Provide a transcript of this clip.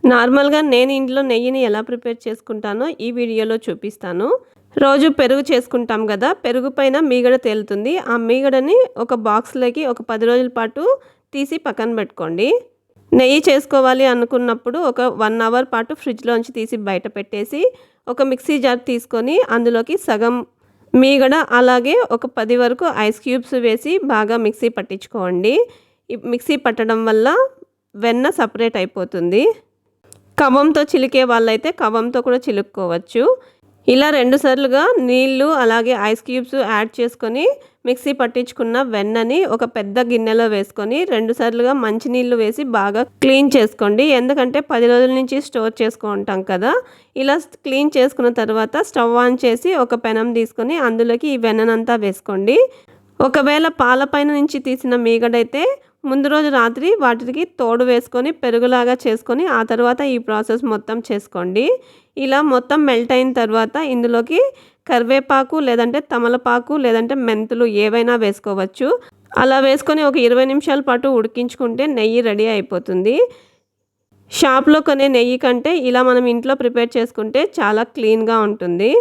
నార్మల్‌గా నేను ఇంట్లో నెయ్యిని ఎలా ప్రిపేర్ చేసుకుంటానో ఈ వీడియోలో చూపిస్తాను. రోజు పెరుగు చేసుకుంటాం గదా! పెరుగు పైన మీగడ తేలుతుంది. ఆ మీగడని ఒక బాక్స్‌లోకి ఒక 10 రోజుల పాటు తీసి పక్కన పెట్టుకోండి. నెయ్యి చేసుకోవాలి అనుకున్నప్పుడు ఒక 1 అవర్ పాటు ఫ్రిడ్జ్‌లోంచి తీసి బయట పెట్టేసి, ఒక మిక్సీ జార్ తీసుకొని అందులోకి సగం మీగడ అలాగే ఒక 10 వరకు ఐస్ క్యూబ్స్ వేసి బాగా మిక్సీ పట్టించుకోండి. ఈ మిక్సీ పట్టడం వల్ల వెన్న సెపరేట్ అయిపోతుంది. కవ్వంతో చిలికే వాళ్ళైతే కవ్వంతో కూడా చిలుక్కోవచ్చు. ఇలా 2 సార్లుగా నీళ్ళు అలాగే ఐస్ క్యూబ్స్ యాడ్ చేసుకొని మిక్సీ పట్టించుకున్న వెన్నని ఒక పెద్ద గిన్నెలో వేసుకొని 2 సార్లుగా మంచినీళ్ళు వేసి బాగా క్లీన్ చేసుకోండి. ఎందుకంటే 10 రోజుల నుంచి స్టోర్ చేసుకుంటాం కదా! ఇలా క్లీన్ చేసుకున్న తర్వాత స్టవ్ ఆన్ చేసి ఒక పెనం తీసుకొని అందులోకి ఈ వెన్ననంతా వేసుకోండి. ఒకవేళ పాల పైన నుంచి తీసిన మీగడైతే ముందు రోజు రాత్రి వాటికి తోడు వేసుకొని పెరుగులాగా చేసుకొని ఆ తర్వాత ఈ ప్రాసెస్ మొత్తం చేసుకోండి. ఇలా మొత్తం మెల్ట్ అయిన తర్వాత ఇందులోకి కరివేపాకు లేదంటే తమలపాకు లేదంటే మెంతులు ఏవైనా వేసుకోవచ్చు. అలా వేసుకొని ఒక 20 నిమిషాల పాటు ఉడికించుకుంటే నెయ్యి రెడీ అయిపోతుంది. షాప్‌లో కొనే నెయ్యి కంటే ఇలా మనం ఇంట్లో ప్రిపేర్ చేసుకుంటే చాలా క్లీన్‌గా ఉంటుంది.